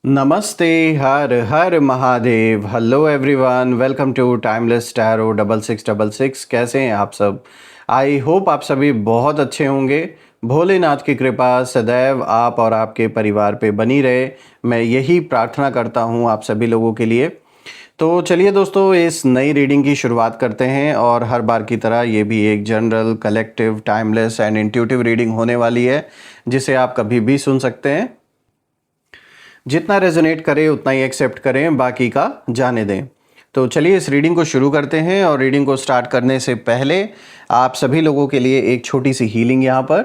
नमस्ते। हर हर Mahadev. Hello everyone, welcome to timeless tarot 6666। कैसे हैं आप सब? आई होप आप सभी बहुत अच्छे होंगे। भोलेनाथ की कृपा सदैव आप और आपके परिवार पे बनी रहे, मैं यही प्रार्थना करता हूँ आप सभी लोगों के लिए। तो चलिए दोस्तों, इस नई रीडिंग की शुरुआत करते हैं और हर बार की तरह ये भी एक general, collective, timeless and intuitive reading होने वाली है, जिसे आप कभी भी सुन सकते हैं। जितना रेजोनेट करे उतना ही एक्सेप्ट करें, बाकी का जाने दें। तो चलिए इस रीडिंग को शुरू करते हैं। और रीडिंग को स्टार्ट करने से पहले आप सभी लोगों के लिए एक छोटी सी हीलिंग यहाँ पर।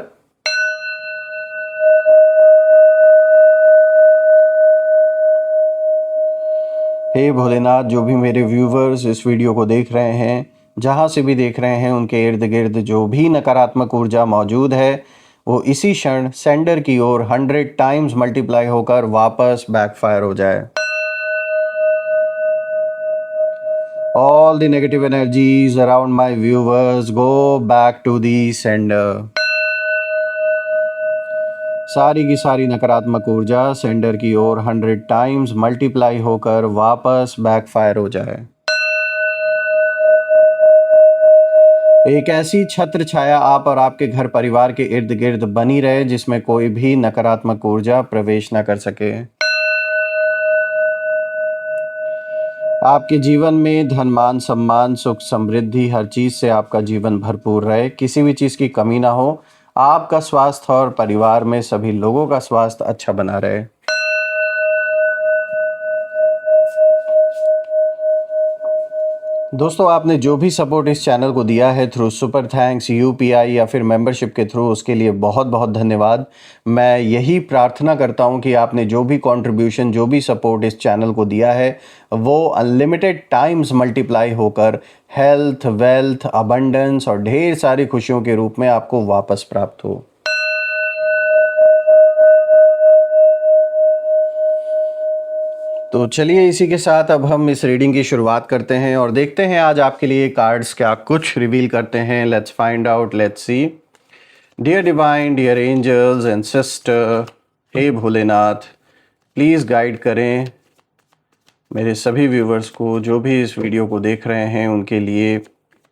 हे भोलेनाथ, जो भी मेरे व्यूवर्स इस वीडियो को देख रहे हैं, जहाँ से भी देख रहे हैं, उनके इर्द गिर्द जो भी नकारात्मक ऊर्जा मौजूद है वो इसी क्षण सेंडर की ओर 100 टाइम्स मल्टीप्लाई होकर वापस बैकफायर हो जाए। All the negative energies around my viewers go back to the sender. सारी की सारी नकारात्मक ऊर्जा सेंडर की ओर 100 टाइम्स मल्टीप्लाई होकर वापस बैकफायर हो जाए। एक ऐसी छत्र छाया आप और आपके घर परिवार के इर्द गिर्द बनी रहे जिसमें कोई भी नकारात्मक ऊर्जा प्रवेश न कर सके। आपके जीवन में धन, मान, सम्मान, सुख, समृद्धि, हर चीज से आपका जीवन भरपूर रहे, किसी भी चीज की कमी ना हो। आपका स्वास्थ्य और परिवार में सभी लोगों का स्वास्थ्य अच्छा बना रहे। दोस्तों, आपने जो भी सपोर्ट इस चैनल को दिया है थ्रू सुपर थैंक्स, यूपीआई या फिर मेंबरशिप के थ्रू, उसके लिए बहुत बहुत धन्यवाद। मैं यही प्रार्थना करता हूं कि आपने जो भी कंट्रीब्यूशन, जो भी सपोर्ट इस चैनल को दिया है वो अनलिमिटेड टाइम्स मल्टीप्लाई होकर हेल्थ, वेल्थ, अबंडेंस और ढेर सारी खुशियों के रूप में आपको वापस प्राप्त हो। तो चलिए इसी के साथ अब हम इस रीडिंग की शुरुआत करते हैं और देखते हैं आज आपके लिए कार्ड्स क्या कुछ रिवील करते हैं। Let's find out, let's see. Dear divine, dear angels and sister, हे भोलेनाथ, प्लीज़ गाइड करें मेरे सभी व्यूवर्स को, जो भी इस वीडियो को देख रहे हैं उनके लिए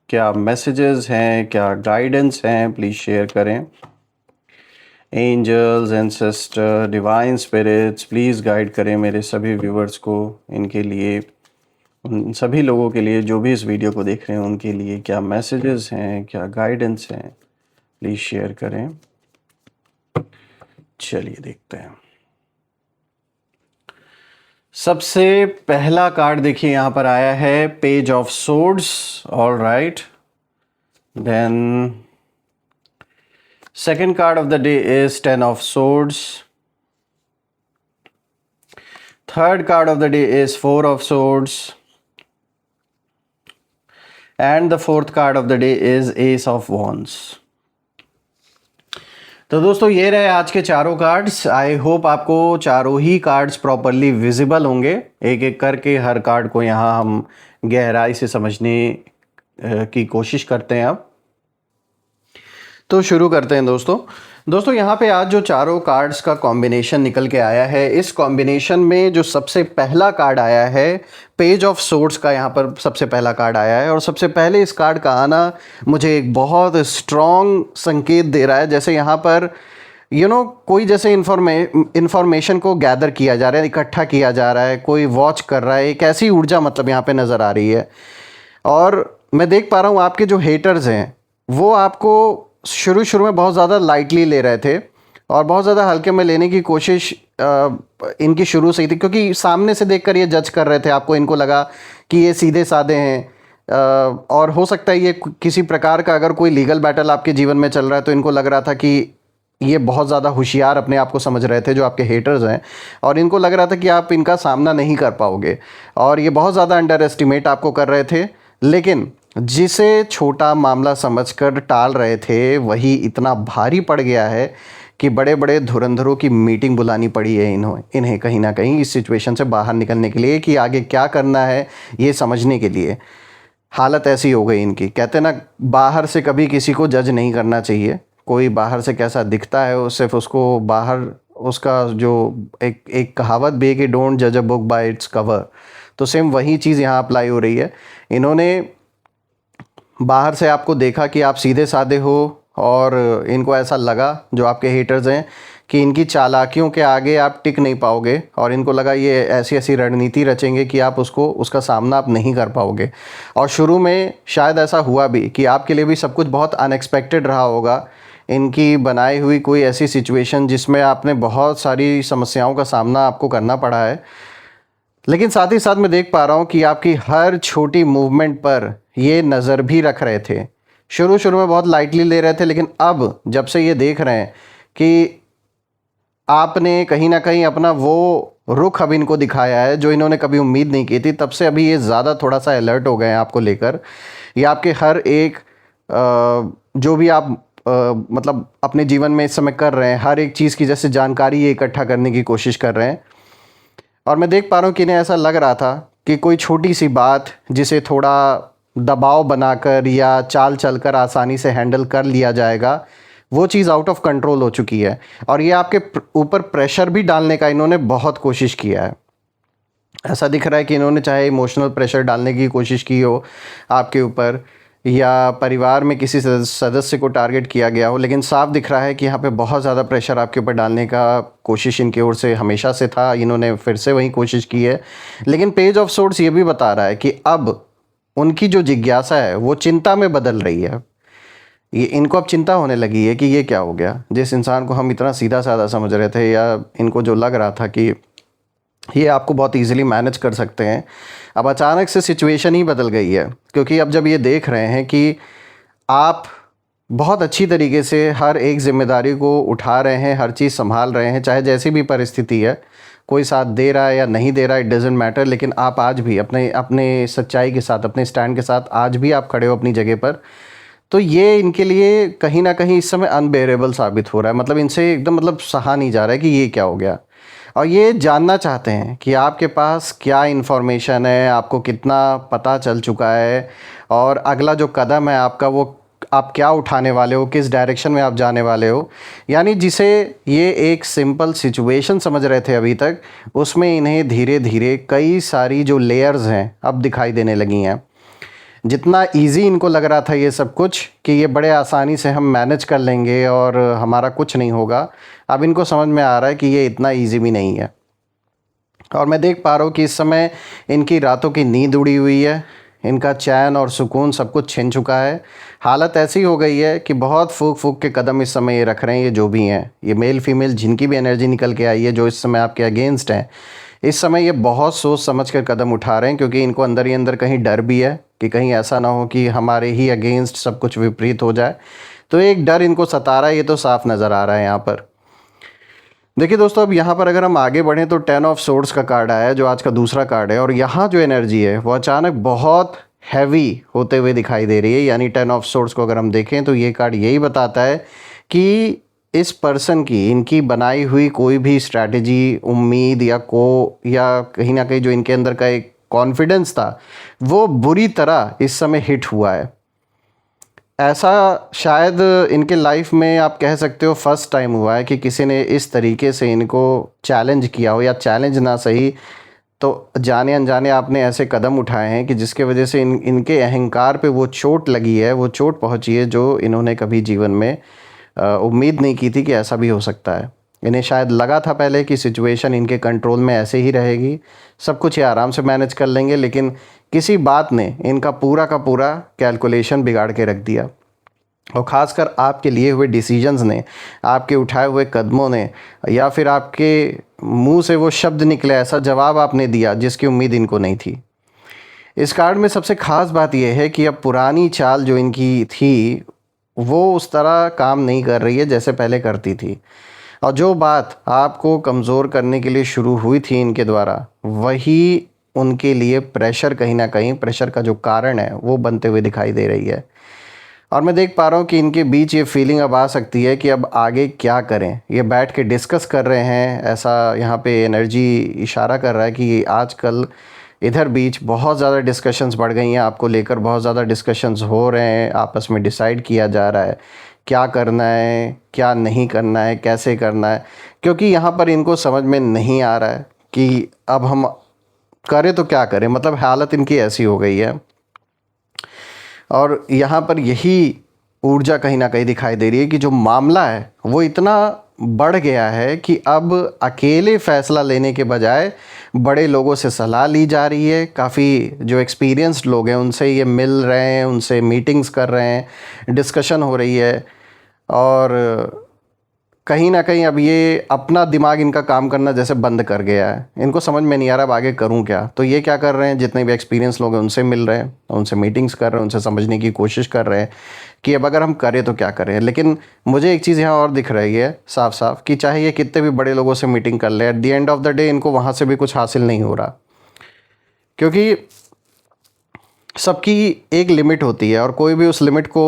क्या मैसेजेस हैं, क्या गाइडेंस हैं, प्लीज़ शेयर करें। Angels and sister, divine spirits, please guide करें मेरे सभी व्यूवर्स को, इनके लिए, उन सभी लोगों के लिए जो भी इस वीडियो को देख रहे हैं उनके लिए क्या मैसेजेस हैं, क्या गाइडेंस हैं, प्लीज़ शेयर करें। चलिए देखते हैं। सबसे पहला कार्ड देखिए यहाँ पर आया है page of swords. All right, then second card of the day is 10 of swords. Third card of the day is 4 of swords. And the fourth card of the day is ace of wands. तो दोस्तों ये रहे आज के चारों cards. I hope आपको चारों ही cards properly visible होंगे। एक एक करके हर कार्ड को यहाँ हम गहराई से समझने की कोशिश करते हैं अब। तो शुरू करते हैं दोस्तों यहाँ पे आज जो चारों कार्ड्स का कॉम्बिनेशन निकल के आया है, इस कॉम्बिनेशन में जो सबसे पहला कार्ड आया है पेज ऑफ सोर्ड्स का, यहाँ पर सबसे पहला कार्ड आया है। और सबसे पहले इस कार्ड का आना मुझे एक बहुत स्ट्रॉन्ग संकेत दे रहा है, जैसे यहाँ पर कोई जैसे इन्फॉर्मेशन को गैदर किया जा रहा है, इकट्ठा किया जा रहा है, कोई वॉच कर रहा है, एक ऐसी ऊर्जा मतलब यहाँ पे नज़र आ रही है। और मैं देख पा रहा हूँ आपके जो हेटर्स हैं वो आपको शुरू में बहुत ज़्यादा लाइटली ले रहे थे और बहुत ज़्यादा हल्के में लेने की कोशिश इनकी शुरू से ही थी, क्योंकि सामने से देखकर ये जज कर रहे थे आपको। इनको लगा कि ये सीधे साधे हैं और हो सकता है ये किसी प्रकार का अगर कोई लीगल बैटल आपके जीवन में चल रहा है तो इनको लग रहा था कि ये बहुत ज़्यादा होशियार अपने आप को समझ रहे थे जो आपके हेटर्स हैं, और इनको लग रहा था कि आप इनका सामना नहीं कर पाओगे और ये बहुत ज़्यादा अंडर एस्टिमेट आपको कर रहे थे। लेकिन जिसे छोटा मामला समझकर टाल रहे थे वही इतना भारी पड़ गया है कि बड़े बड़े धुरंधरों की मीटिंग बुलानी पड़ी है इन्हें कहीं ना कहीं इस सिचुएशन से बाहर निकलने के लिए, कि आगे क्या करना है ये समझने के लिए। हालत ऐसी हो गई इनकी। कहते ना, बाहर से कभी किसी को जज नहीं करना चाहिए। कोई बाहर से कैसा दिखता है सिर्फ उसको बाहर उसका जो एक एक कहावत भी है कि डोंट जज a book by its cover, तो सेम वही चीज़ यहाँ अप्लाई हो रही है। इन्होंने बाहर से आपको देखा कि आप सीधे साधे हो और इनको ऐसा लगा, जो आपके हेटर्स हैं, कि इनकी चालाकियों के आगे आप टिक नहीं पाओगे, और इनको लगा ये ऐसी ऐसी रणनीति रचेंगे कि आप उसका सामना आप नहीं कर पाओगे। और शुरू में शायद ऐसा हुआ भी कि आपके लिए भी सब कुछ बहुत अनएक्सपेक्टेड रहा होगा, इनकी बनाई हुई कोई ऐसी सिचुएशन जिसमें आपने बहुत सारी समस्याओं का सामना आपको करना पड़ा है। लेकिन साथ ही साथ मैं देख पा रहा हूँ कि आपकी हर छोटी मूवमेंट पर ये नज़र भी रख रहे थे। शुरू शुरू में बहुत लाइटली ले रहे थे, लेकिन अब जब से ये देख रहे हैं कि आपने कहीं ना कहीं अपना वो रुख अब इनको दिखाया है जो इन्होंने कभी उम्मीद नहीं की थी, तब से अभी ये ज़्यादा थोड़ा सा अलर्ट हो गए हैं आपको लेकर। ये आपके हर एक जो भी आप मतलब अपने जीवन में इस समय कर रहे हैं, हर एक चीज़ की जैसे जानकारी ये इकट्ठा करने की कोशिश कर रहे हैं। और मैं देख पा रहा हूँ कि इन्हें ऐसा लग रहा था कि कोई छोटी सी बात जिसे थोड़ा दबाव बनाकर या चाल चलकर आसानी से हैंडल कर लिया जाएगा, वो चीज़ आउट ऑफ कंट्रोल हो चुकी है। और ये आपके ऊपर प्रेशर भी डालने का इन्होंने बहुत कोशिश किया है। ऐसा दिख रहा है कि इन्होंने चाहे इमोशनल प्रेशर डालने की कोशिश की हो आपके ऊपर, या परिवार में किसी सदस्य को टारगेट किया गया हो, लेकिन साफ दिख रहा है कि यहाँ पे बहुत ज़्यादा प्रेशर आपके ऊपर डालने का कोशिश इनकी ओर से हमेशा से था। इन्होंने फिर से वही कोशिश की है। लेकिन पेज ऑफ सोर्ड्स ये भी बता रहा है कि अब उनकी जो जिज्ञासा है वो चिंता में बदल रही है। ये इनको अब चिंता होने लगी है कि ये क्या हो गया। जिस इंसान को हम इतना सीधा साधा समझ रहे थे, या इनको जो लग रहा था कि ये आपको बहुत इजीली मैनेज कर सकते हैं, अब अचानक से सिचुएशन ही बदल गई है। क्योंकि अब जब ये देख रहे हैं कि आप बहुत अच्छी तरीके से हर एक जिम्मेदारी को उठा रहे हैं, हर चीज़ संभाल रहे हैं, चाहे जैसी भी परिस्थिति है, कोई साथ दे रहा है या नहीं दे रहा है, इट डजेंट मैटर, लेकिन आप आज भी अपने अपने सच्चाई के साथ, अपने स्टैंड के साथ आज भी आप खड़े हो अपनी जगह पर। तो ये इनके लिए कहीं ना कहीं इस समय अनबेरेबल साबित हो रहा है। मतलब इनसे एकदम मतलब सहा नहीं जा रहा है कि ये क्या हो गया। और ये जानना चाहते हैं कि आपके पास क्या इन्फॉर्मेशन है, आपको कितना पता चल चुका है, और अगला जो कदम है आपका वो आप क्या उठाने वाले हो, किस डायरेक्शन में आप जाने वाले हो। यानी जिसे ये एक सिंपल सिचुएशन समझ रहे थे अभी तक, उसमें इन्हें धीरे धीरे कई सारी जो लेयर्स हैं अब दिखाई देने लगी हैं। जितना इजी इनको लग रहा था ये सब कुछ, कि ये बड़े आसानी से हम मैनेज कर लेंगे और हमारा कुछ नहीं होगा, अब इनको समझ में आ रहा है कि ये इतना इजी भी नहीं है। और मैं देख पा रहा हूँ कि इस समय इनकी रातों की नींद उड़ी हुई है, इनका चैन और सुकून सब कुछ छिन चुका है। हालत ऐसी हो गई है कि बहुत फूक फूक के कदम इस समय ये रख रहे हैं। ये जो भी हैं, ये मेल फीमेल जिनकी भी एनर्जी निकल के आई है, जो इस समय आपके अगेंस्ट हैं, इस समय ये बहुत सोच समझ कर कदम उठा रहे हैं। क्योंकि इनको अंदर ही अंदर कहीं डर भी है कि कहीं ऐसा ना हो कि हमारे ही अगेंस्ट सब कुछ विपरीत हो जाए। तो एक डर इनको सता रहा है, ये तो साफ नज़र आ रहा है यहाँ पर। देखिए दोस्तों, अब यहाँ पर अगर हम आगे बढ़ें तो 10 ऑफ सोर्ड्स का कार्ड आया है, जो आज का दूसरा कार्ड है। और यहाँ जो एनर्जी है वो अचानक बहुत हैवी होते हुए दिखाई दे रही है। यानी 10 ऑफ सोर्ड्स को अगर हम देखें तो ये कार्ड यही बताता है कि इस पर्सन की, इनकी बनाई हुई कोई भी स्ट्रैटेजी, उम्मीद या कहीं ना कहीं जो इनके अंदर का एक कॉन्फिडेंस था, वो बुरी तरह इस समय हिट हुआ है। ऐसा शायद इनके लाइफ में आप कह सकते हो फर्स्ट टाइम हुआ है कि किसी ने इस तरीके से इनको चैलेंज किया हो, या चैलेंज ना सही तो जाने अनजाने आपने ऐसे कदम उठाए हैं कि जिसके वजह से इनके अहंकार पे वो चोट लगी है, वो चोट पहुंची है जो इन्होंने कभी जीवन में उम्मीद नहीं की थी कि ऐसा भी हो सकता है। इन्हें शायद लगा था पहले कि सिचुएशन इनके कंट्रोल में ऐसे ही रहेगी, सब कुछ ये आराम से मैनेज कर लेंगे, लेकिन किसी बात ने इनका पूरा का पूरा कैलकुलेशन बिगाड़ के रख दिया। और ख़ासकर आपके लिए हुए डिसीजंस ने, आपके उठाए हुए कदमों ने, या फिर आपके मुंह से वो शब्द निकले, ऐसा जवाब आपने दिया जिसकी उम्मीद इनको नहीं थी। इस कार्ड में सबसे ख़ास बात यह है कि अब पुरानी चाल जो इनकी थी वो उस तरह काम नहीं कर रही है जैसे पहले करती थी। और जो बात आपको कमज़ोर करने के लिए शुरू हुई थी इनके द्वारा, वही उनके लिए प्रेशर, कहीं ना कहीं प्रेशर का जो कारण है वो बनते हुए दिखाई दे रही है। और मैं देख पा रहा हूँ कि इनके बीच ये फीलिंग अब आ सकती है कि अब आगे क्या करें। ये बैठ के डिस्कस कर रहे हैं, ऐसा यहाँ पे एनर्जी इशारा कर रहा है कि आजकल इधर बीच बहुत ज़्यादा डिस्कशंस बढ़ गई हैं आपको लेकर, बहुत ज़्यादा डिस्कशंस हो रहे हैं, आपस में डिसाइड किया जा रहा है क्या करना है, क्या नहीं करना है, कैसे करना है, क्योंकि यहाँ पर इनको समझ में नहीं आ रहा है कि अब हम करें तो क्या करें। मतलब हालत इनकी ऐसी हो गई है। और यहाँ पर यही ऊर्जा कहीं ना कहीं दिखाई दे रही है कि जो मामला है वो इतना बढ़ गया है कि अब अकेले फैसला लेने के बजाय बड़े लोगों से सलाह ली जा रही है। काफ़ी जो एक्सपीरियंस्ड लोग हैं उनसे ये मिल रहे हैं, उनसे मीटिंग्स कर रहे हैं, डिस्कशन हो रही है। और कहीं ना कहीं अब ये अपना दिमाग इनका काम करना जैसे बंद कर गया है। इनको समझ में नहीं आ रहा अब आगे करूं क्या। तो ये क्या कर रहे हैं, जितने भी एक्सपीरियंस लोग हैं उनसे मिल रहे हैं, उनसे मीटिंग्स कर रहे हैं, उनसे समझने की कोशिश कर रहे हैं कि अब अगर हम करें तो क्या करें। लेकिन मुझे एक चीज़ यहाँ और दिख रही है साफ साफ कि चाहे ये कितने भी बड़े लोगों से मीटिंग कर ले, at the end of the day इनको वहाँ से भी कुछ हासिल नहीं हो रहा। क्योंकि सबकी एक लिमिट होती है और कोई भी उस लिमिट को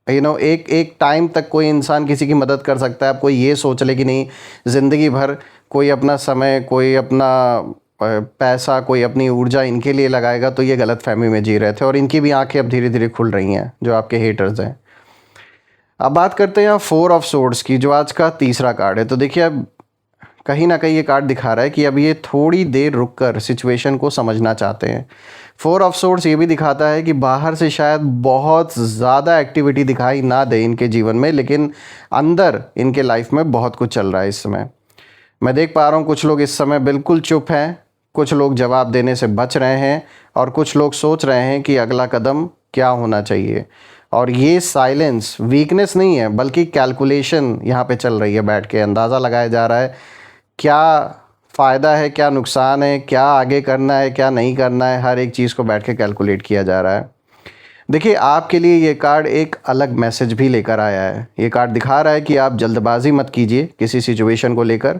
एक एक टाइम तक कोई इंसान किसी की मदद कर सकता है। अब कोई ये सोच ले कि नहीं ज़िंदगी भर कोई अपना समय, कोई अपना पैसा, कोई अपनी ऊर्जा इनके लिए लगाएगा, तो ये गलत फहमी में जी रहे थे। और इनकी भी आंखें अब धीरे धीरे खुल रही हैं, जो आपके हेटर्स हैं। अब बात करते हैं 4 ऑफ सोर्ड्स की, जो आज का तीसरा कार्ड है। तो देखिए अब कहीं ना कहीं ये कार्ड दिखा रहा है कि अब ये थोड़ी देर रुक कर सिचुएशन को समझना चाहते हैं। 4 ऑफ सोर्ड्स ये भी दिखाता है कि बाहर से शायद बहुत ज़्यादा एक्टिविटी दिखाई ना दे इनके जीवन में, लेकिन अंदर इनके लाइफ में बहुत कुछ चल रहा है इस समय। मैं देख पा रहा हूँ कुछ लोग इस समय बिल्कुल चुप हैं, कुछ लोग जवाब देने से बच रहे हैं, और कुछ लोग सोच रहे हैं कि अगला कदम क्या होना चाहिए। और ये साइलेंस वीकनेस नहीं है, बल्कि कैलकुलेशन यहाँ पे चल रही है। बैठ के अंदाज़ा लगाया जा रहा है क्या फ़ायदा है, क्या नुकसान है, क्या आगे करना है, क्या नहीं करना है। हर एक चीज़ को बैठ के कैलकुलेट किया जा रहा है। देखिए आपके लिए ये कार्ड एक अलग मैसेज भी लेकर आया है। ये कार्ड दिखा रहा है कि आप जल्दबाजी मत कीजिए किसी सिचुएशन को लेकर,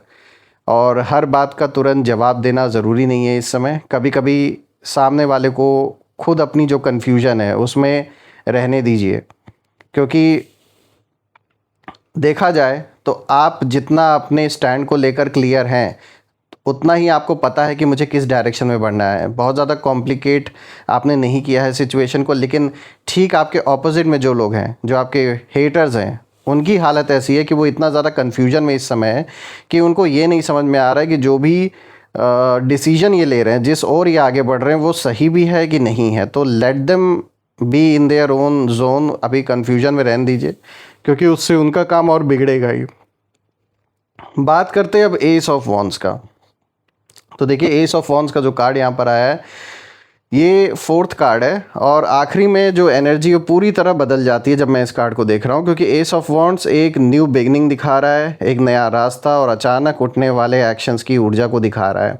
और हर बात का तुरंत जवाब देना ज़रूरी नहीं है इस समय। कभी कभी सामने वाले को खुद अपनी जो कन्फ्यूजन है उसमें रहने दीजिए। क्योंकि देखा जाए तो आप जितना अपने स्टैंड को लेकर क्लियर हैं, उतना ही आपको पता है कि मुझे किस डायरेक्शन में बढ़ना है। बहुत ज़्यादा कॉम्प्लिकेट आपने नहीं किया है सिचुएशन को। लेकिन ठीक आपके ऑपोजिट में जो लोग हैं, जो आपके हेटर्स हैं, उनकी हालत ऐसी है कि वो इतना ज़्यादा कन्फ्यूजन में इस समय है कि उनको ये नहीं समझ में आ रहा है कि जो भी डिसीजन ये ले रहे हैं, जिस ओर ये आगे बढ़ रहे हैं, वो सही भी है कि नहीं है। तो let them be in their own zone. अभी कन्फ्यूजन में रहने दीजिए, क्योंकि उससे उनका काम और बिगड़ेगा ही। बात करते हैं अब एस ऑफ वॉन्ड्स का। तो देखिए एस ऑफ वॉन्ड्स का जो कार्ड यहाँ पर आया है, ये 4th कार्ड है, और आखिरी में जो एनर्जी वो पूरी तरह बदल जाती है जब मैं इस कार्ड को देख रहा हूँ। क्योंकि एस ऑफ वॉन्ड्स एक न्यू बिगनिंग दिखा रहा है, एक नया रास्ता और अचानक उठने वाले एक्शंस की ऊर्जा को दिखा रहा है।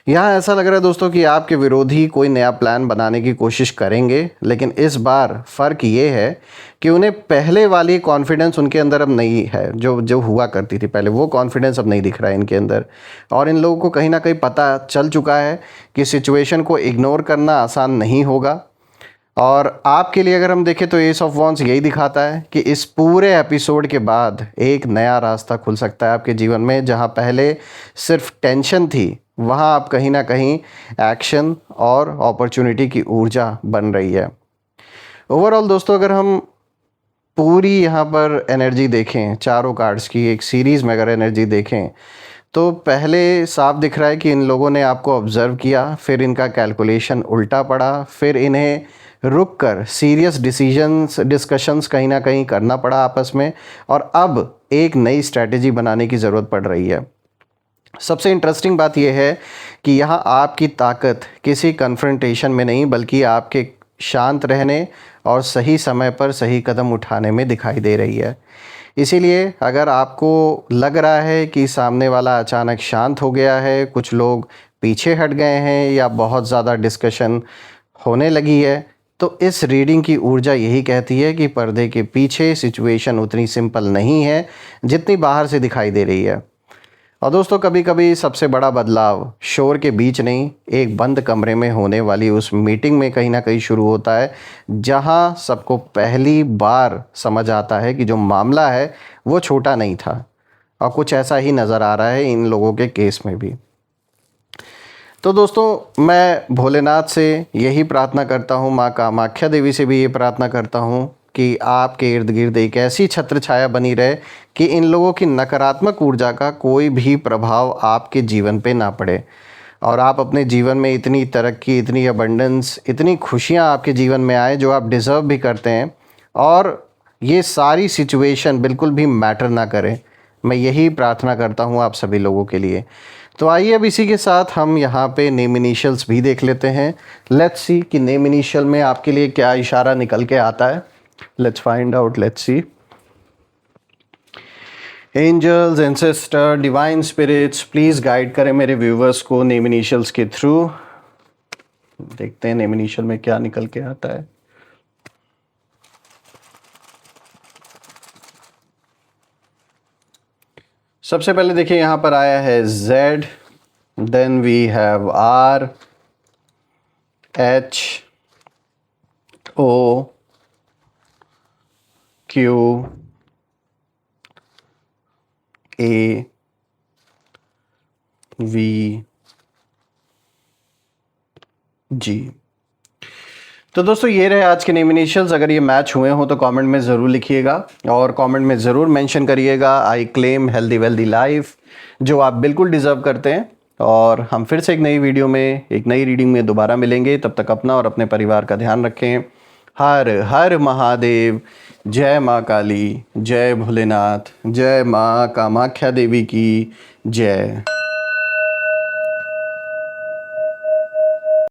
यहाँ ऐसा लग रहा है दोस्तों कि आपके विरोधी कोई नया प्लान बनाने की कोशिश करेंगे, लेकिन इस बार फ़र्क ये है कि उन्हें पहले वाली कॉन्फिडेंस उनके अंदर अब नहीं है, जो जो हुआ करती थी पहले। वो कॉन्फिडेंस अब नहीं दिख रहा है इनके अंदर। और इन लोगों को कहीं ना कहीं पता चल चुका है कि सिचुएशन को इग्नोर करना आसान नहीं होगा। और आपके लिए अगर हम देखें तो एस ऑफ वॉन्ड्स यही दिखाता है कि इस पूरे एपिसोड के बाद एक नया रास्ता खुल सकता है आपके जीवन में। जहां पहले सिर्फ टेंशन थी, वहां आप कहीं ना कहीं एक्शन और अपॉर्चुनिटी की ऊर्जा बन रही है। ओवरऑल दोस्तों, अगर हम पूरी यहाँ पर एनर्जी देखें, चारों कार्ड्स की एक सीरीज़ में अगर एनर्जी देखें, तो पहले साफ दिख रहा है कि इन लोगों ने आपको ऑब्ज़र्व किया, फिर इनका कैलकुलेशन उल्टा पड़ा, फिर इन्हें रुक कर सीरियस डिस्कशंस कहीं ना कहीं करना पड़ा आपस में, और अब एक नई स्ट्रैटेजी बनाने की ज़रूरत पड़ रही है। सबसे इंटरेस्टिंग बात यह है कि यहाँ आपकी ताकत किसी कन्फ्रंटेशन में नहीं, बल्कि आपके शांत रहने और सही समय पर सही कदम उठाने में दिखाई दे रही है। इसीलिए अगर आपको लग रहा है कि सामने वाला अचानक शांत हो गया है, कुछ लोग पीछे हट गए हैं, या बहुत ज़्यादा डिस्कशन होने लगी है, तो इस रीडिंग की ऊर्जा यही कहती है कि पर्दे के पीछे सिचुएशन उतनी सिंपल नहीं है जितनी बाहर से दिखाई दे रही है। और दोस्तों, कभी कभी सबसे बड़ा बदलाव शोर के बीच नहीं, एक बंद कमरे में होने वाली उस मीटिंग में कहीं ना कहीं शुरू होता है, जहां सबको पहली बार समझ आता है कि जो मामला है वो छोटा नहीं था। और कुछ ऐसा ही नज़र आ रहा है इन लोगों के केस में भी। तो दोस्तों, मैं भोलेनाथ से यही प्रार्थना करता हूँ, माँ कामाख्या देवी से भी ये प्रार्थना करता हूँ कि आपके इर्द गिर्द एक ऐसी छत्र छाया बनी रहे कि इन लोगों की नकारात्मक ऊर्जा का कोई भी प्रभाव आपके जीवन पे ना पड़े, और आप अपने जीवन में इतनी तरक्की, इतनी अबंडेंस, इतनी खुशियाँ आपके जीवन में आए जो आप डिज़र्व भी करते हैं, और ये सारी सिचुएशन बिल्कुल भी मैटर ना करे। मैं यही प्रार्थना करता हूँ आप सभी लोगों के लिए। तो आइए अब इसी के साथ हम यहाँ पे नेम इनिशियल्स भी देख लेते हैं। लेट्स सी कि नेम इनिशियल में आपके लिए क्या इशारा निकल के आता है। Let's find out, let's see. Angels, ancestor, divine spirits, please guide करें मेरे व्यूवर्स को नेम इनिशियल्स के थ्रू। देखते हैं नेम इनिशियल में क्या निकल के आता है। सबसे पहले देखिए यहाँ पर आया है Z, then we have R, H, O, Q, A, V, G। तो दोस्तों ये रहे आज के नेम इनिशियल्स। अगर ये मैच हुए हो तो कमेंट में ज़रूर लिखिएगा, और कमेंट में ज़रूर मेंशन करिएगा I claim healthy wealthy life, जो आप बिल्कुल डिज़र्व करते हैं। और हम फिर से एक नई वीडियो में, एक नई रीडिंग में दोबारा मिलेंगे। तब तक अपना और अपने परिवार का ध्यान रखें। हर हर महादेव। जय माँ काली, जय भोलेनाथ, जय माँ कामाख्या देवी की जय।